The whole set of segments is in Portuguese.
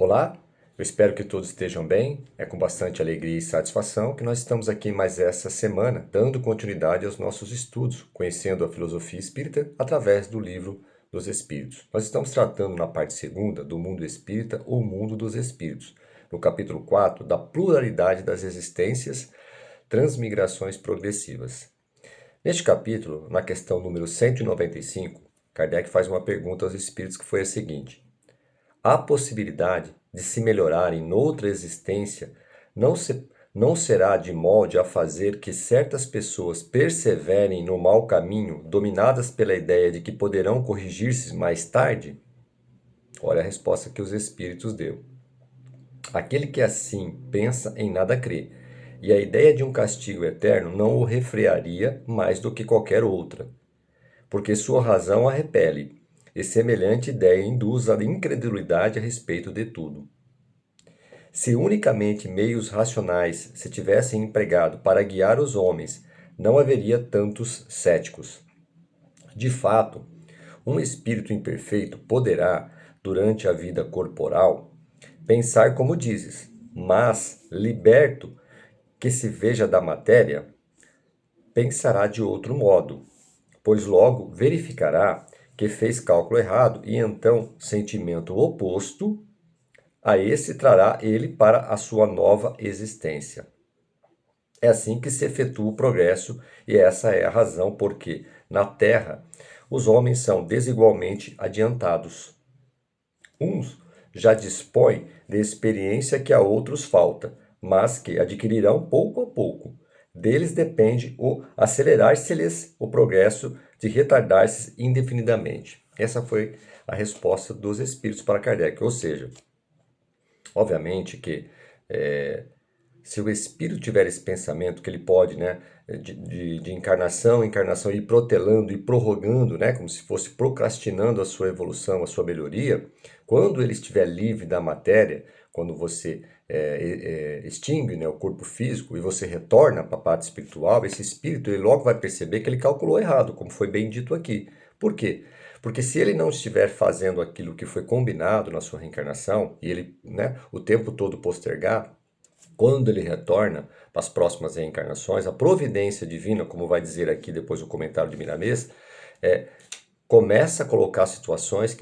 Olá, eu espero que todos estejam bem. É com bastante alegria e satisfação que nós estamos aqui mais essa semana, dando continuidade aos nossos estudos, conhecendo a filosofia espírita através do livro dos Espíritos. Nós estamos tratando na parte segunda do mundo espírita ou mundo dos espíritos, no capítulo 4 da pluralidade das existências, transmigrações progressivas. Neste capítulo, na questão número 195, Kardec faz uma pergunta aos espíritos que foi a seguinte: a possibilidade de se melhorarem noutra existência não, não será de molde a fazer que certas pessoas perseverem no mau caminho, dominadas pela ideia de que poderão corrigir-se mais tarde? Olha a resposta que os espíritos deu. Aquele que assim pensa em nada crê, e a ideia de um castigo eterno não o refrearia mais do que qualquer outra, porque sua razão a repele, e semelhante ideia induz a incredulidade a respeito de tudo. Se unicamente meios racionais se tivessem empregado para guiar os homens, não haveria tantos céticos. De fato, um espírito imperfeito poderá, durante a vida corporal, pensar como dizes, mas, liberto que se veja da matéria, pensará de outro modo, pois logo verificará que fez cálculo errado e então sentimento oposto a esse trará ele para a sua nova existência. É assim que se efetua o progresso e essa é a razão porque, na Terra, os homens são desigualmente adiantados. Uns já dispõem de experiência que a outros falta, mas que adquirirão pouco a pouco. Deles depende o acelerar-se-lhes o progresso de retardar-se indefinidamente. Essa foi a resposta dos espíritos para Kardec, ou seja, obviamente que se o espírito tiver esse pensamento que ele pode, né, de encarnação em encarnação, ir protelando e prorrogando, né, como se fosse procrastinando a sua evolução, a sua melhoria, quando ele estiver livre da matéria, quando você extingue, né, o corpo físico e você retorna para a parte espiritual, esse espírito ele logo vai perceber que ele calculou errado, como foi bem dito aqui. Por quê? Porque se ele não estiver fazendo aquilo que foi combinado na sua reencarnação, e ele, né, o tempo todo postergar, quando ele retorna para as próximas reencarnações, a providência divina, como vai dizer aqui depois o comentário de Miramês, começa a colocar situações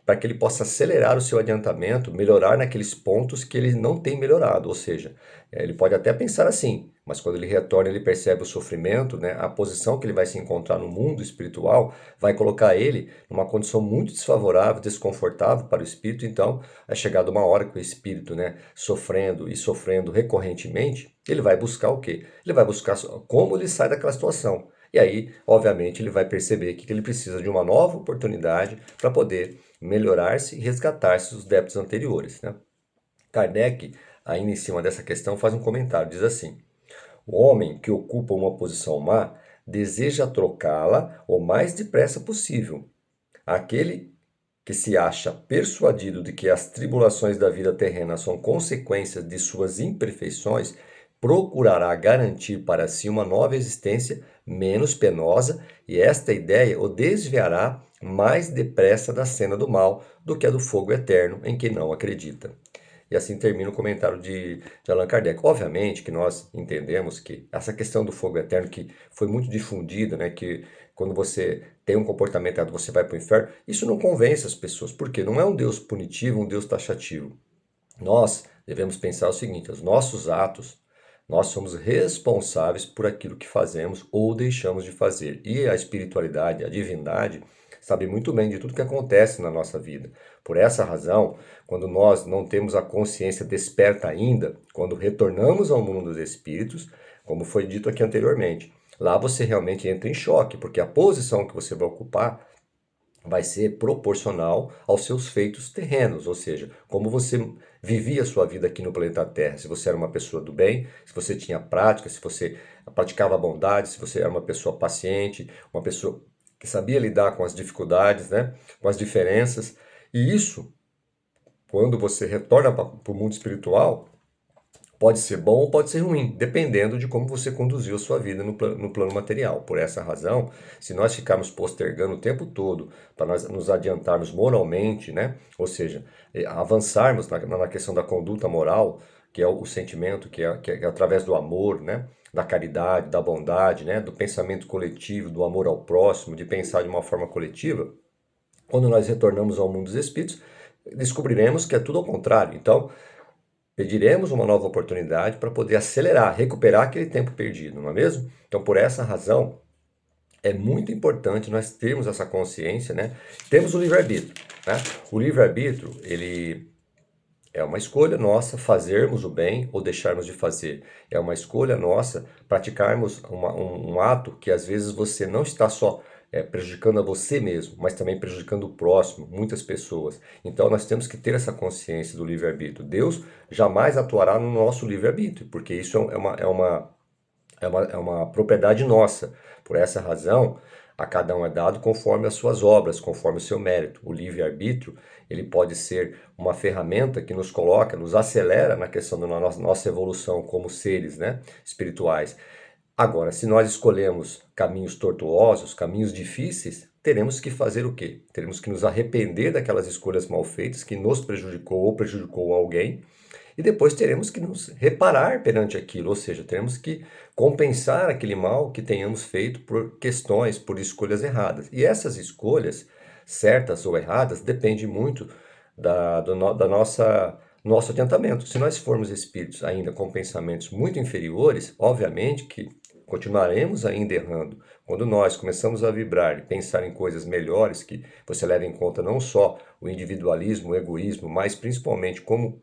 para que ele possa acelerar o seu adiantamento, melhorar naqueles pontos que ele não tem melhorado. Ou seja, ele pode até pensar assim, mas quando ele retorna, ele percebe o sofrimento, né? A posição que ele vai se encontrar no mundo espiritual vai colocar ele numa condição muito desfavorável, desconfortável para o espírito. Então, é chegada uma hora que o espírito, né, sofrendo e sofrendo recorrentemente, ele vai buscar o quê? Ele vai buscar como ele sai daquela situação. E aí, obviamente, ele vai perceber que ele precisa de uma nova oportunidade para poder melhorar-se e resgatar-se dos débitos anteriores, né? Kardec, ainda em cima dessa questão, faz um comentário, diz assim: o homem que ocupa uma posição má deseja trocá-la o mais depressa possível. Aquele que se acha persuadido de que as tribulações da vida terrena são consequências de suas imperfeições, procurará garantir para si uma nova existência menos penosa, e esta ideia o desviará mais depressa da cena do mal do que a do fogo eterno em que não acredita. E assim termina o comentário de Allan Kardec. Obviamente que nós entendemos que essa questão do fogo eterno, que foi muito difundida, né, que quando você tem um comportamento errado, você vai para o inferno, isso não convence as pessoas, porque não é um Deus punitivo, um Deus taxativo. Nós devemos pensar o seguinte: os nossos atos, nós somos responsáveis por aquilo que fazemos ou deixamos de fazer. E a espiritualidade, a divindade, sabe muito bem de tudo que acontece na nossa vida. Por essa razão, quando nós não temos a consciência desperta ainda, quando retornamos ao mundo dos espíritos, como foi dito aqui anteriormente, lá você realmente entra em choque, porque a posição que você vai ocupar vai ser proporcional aos seus feitos terrenos, ou seja, como você vivia a sua vida aqui no planeta Terra. Se você era uma pessoa do bem, se você tinha prática, se você praticava a bondade, se você era uma pessoa paciente, uma pessoa que sabia lidar com as dificuldades, né, com as diferenças. E isso, quando você retorna para o mundo espiritual, Pode ser bom ou pode ser ruim, dependendo de como você conduziu a sua vida no plano material. Por essa razão, se nós ficarmos postergando o tempo todo para nós nos adiantarmos moralmente, né? Ou seja, avançarmos na questão da conduta moral, que é o sentimento, que é através do amor, né? Da caridade, da bondade, né? Do pensamento coletivo, do amor ao próximo, de pensar de uma forma coletiva, quando nós retornamos ao mundo dos espíritos, descobriremos que é tudo ao contrário. Então, pediremos uma nova oportunidade para poder acelerar, recuperar aquele tempo perdido, não é mesmo? Então, por essa razão, é muito importante nós termos essa consciência, né? Temos o livre-arbítrio, né? O livre-arbítrio, ele é uma escolha nossa fazermos o bem ou deixarmos de fazer. É uma escolha nossa praticarmos um ato que às vezes você não está só prejudicando a você mesmo, mas também prejudicando o próximo, muitas pessoas. Então nós temos que ter essa consciência do livre-arbítrio. Deus jamais atuará no nosso livre-arbítrio, porque isso é uma propriedade nossa. Por essa razão, a cada um é dado conforme as suas obras, conforme o seu mérito. O livre-arbítrio, ele pode ser uma ferramenta que nos coloca, nos acelera na questão da nossa evolução como seres, né, espirituais. Agora, se nós escolhemos caminhos tortuosos, caminhos difíceis, teremos que fazer o quê? Teremos que nos arrepender daquelas escolhas mal feitas que nos prejudicou ou prejudicou alguém, e depois teremos que nos reparar perante aquilo, ou seja, teremos que compensar aquele mal que tenhamos feito por questões, por escolhas erradas. E essas escolhas, certas ou erradas, dependem muito da nosso adiantamento. Se nós formos espíritos ainda com pensamentos muito inferiores, obviamente que continuaremos ainda errando. Quando nós começamos a vibrar e pensar em coisas melhores, que você leva em conta não só o individualismo, o egoísmo, mas principalmente como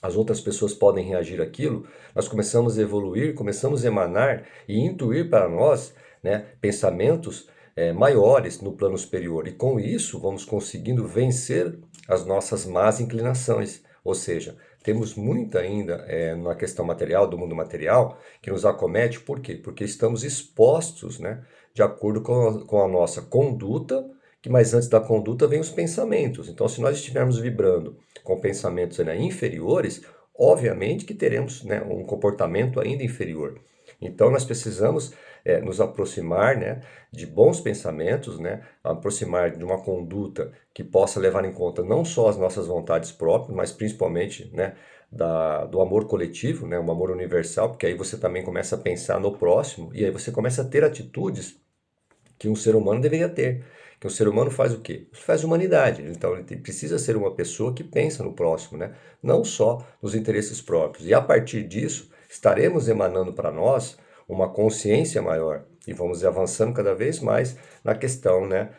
as outras pessoas podem reagir àquilo, nós começamos a evoluir, começamos a emanar e intuir para nós, né, pensamentos maiores no plano superior. E com isso vamos conseguindo vencer as nossas más inclinações. Ou seja, temos muito ainda na questão material, do mundo material, que nos acomete. Por quê? Porque estamos expostos, né, de acordo com a nossa conduta, que mais antes da conduta vem os pensamentos. Então, se nós estivermos vibrando com pensamentos ainda inferiores, obviamente que teremos, né, um comportamento ainda inferior. Então nós precisamos nos aproximar, né, de bons pensamentos, né, aproximar de uma conduta que possa levar em conta não só as nossas vontades próprias, mas principalmente, né, do amor coletivo, né, um amor universal, porque aí você também começa a pensar no próximo e aí você começa a ter atitudes que um ser humano deveria ter. Que um ser humano faz o quê? Faz humanidade. Então ele precisa ser uma pessoa que pensa no próximo, né? Não só nos interesses próprios. E a partir disso, estaremos emanando para nós uma consciência maior e vamos avançando cada vez mais na questão, né,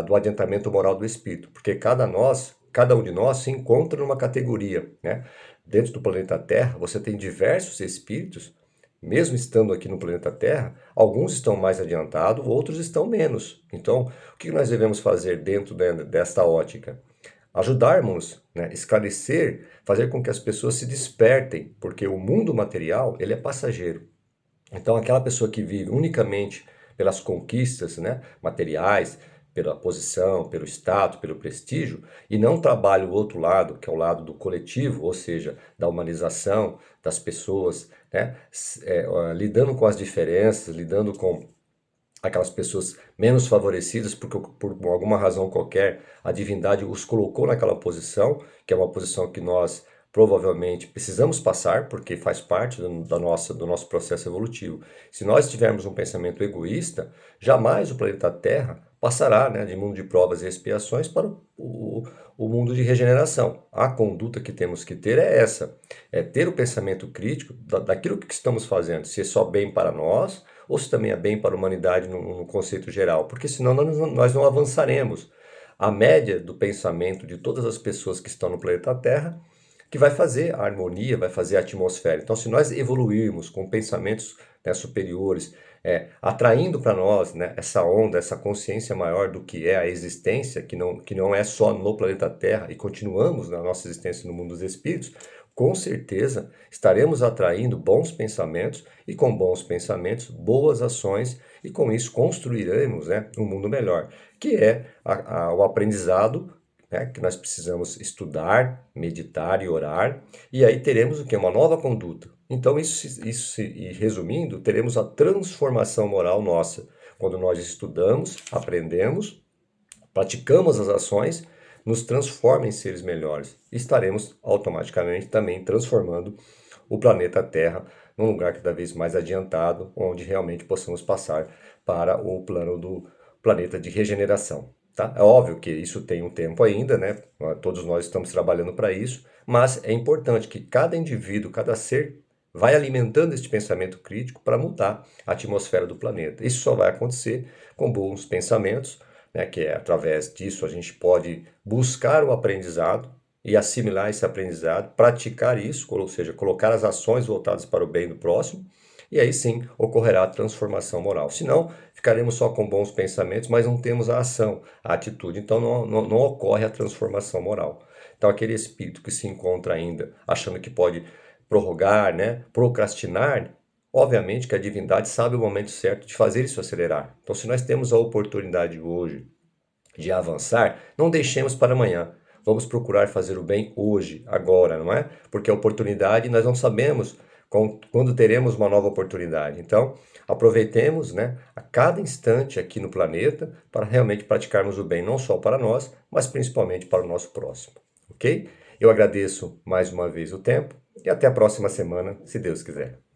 do adiantamento moral do espírito, porque cada um de nós se encontra numa categoria, né? Dentro do planeta Terra, você tem diversos espíritos. Mesmo estando aqui no planeta Terra, alguns estão mais adiantados, outros estão menos. Então, o que nós devemos fazer dentro desta ótica? Ajudarmos, né, esclarecer, fazer com que as pessoas se despertem, porque o mundo material ele é passageiro. Então, aquela pessoa que vive unicamente pelas conquistas, né, materiais, pela posição, pelo status, pelo prestígio, e não trabalha o outro lado, que é o lado do coletivo, ou seja, da humanização das pessoas, né, lidando com as diferenças, lidando com aquelas pessoas menos favorecidas, porque por alguma razão qualquer a divindade os colocou naquela posição, que é uma posição que nós provavelmente precisamos passar, porque faz parte do nosso processo evolutivo. Se nós tivermos um pensamento egoísta, jamais o planeta Terra passará, né, de mundo de provas e expiações para o mundo de regeneração. A conduta que temos que ter é essa, é ter o pensamento crítico daquilo que estamos fazendo, se é só bem para nós, ou se também é bem para a humanidade no conceito geral, porque senão nós não avançaremos. A média do pensamento de todas as pessoas que estão no planeta Terra que vai fazer a harmonia, vai fazer a atmosfera. Então, se nós evoluirmos com pensamentos, né, superiores, atraindo para nós, né, essa onda, essa consciência maior do que é a existência, que não é só no planeta Terra, e continuamos na nossa existência no mundo dos espíritos, com certeza estaremos atraindo bons pensamentos e com bons pensamentos, boas ações e com isso construiremos, né, um mundo melhor, que é o aprendizado né, que nós precisamos estudar, meditar e orar, e aí teremos o quê? Uma nova conduta. Então, e resumindo, teremos a transformação moral nossa, quando nós estudamos, aprendemos, praticamos as ações, nos transforma em seres melhores. E estaremos automaticamente também transformando o planeta Terra num lugar cada vez mais adiantado, onde realmente possamos passar para o plano do planeta de regeneração. Tá? É óbvio que isso tem um tempo ainda, né? Todos nós estamos trabalhando para isso, mas é importante que cada indivíduo, cada ser, vai alimentando este pensamento crítico para mudar a atmosfera do planeta. Isso só vai acontecer com bons pensamentos, né? Que é através disso a gente pode buscar o aprendizado e assimilar esse aprendizado, praticar isso, ou seja, colocar as ações voltadas para o bem do próximo, e aí sim ocorrerá a transformação moral. Senão, ficaremos só com bons pensamentos, mas não temos a ação, a atitude, então não ocorre a transformação moral. Então, aquele espírito que se encontra ainda achando que pode prorrogar, né, procrastinar, obviamente que a divindade sabe o momento certo de fazer isso acelerar. Então, se nós temos a oportunidade hoje de avançar, não deixemos para amanhã. Vamos procurar fazer o bem hoje, agora, não é? Porque a oportunidade nós não sabemos quando teremos uma nova oportunidade. Então, aproveitemos, né, a cada instante aqui no planeta para realmente praticarmos o bem, não só para nós, mas principalmente para o nosso próximo. Ok? Eu agradeço mais uma vez o tempo e até a próxima semana, se Deus quiser.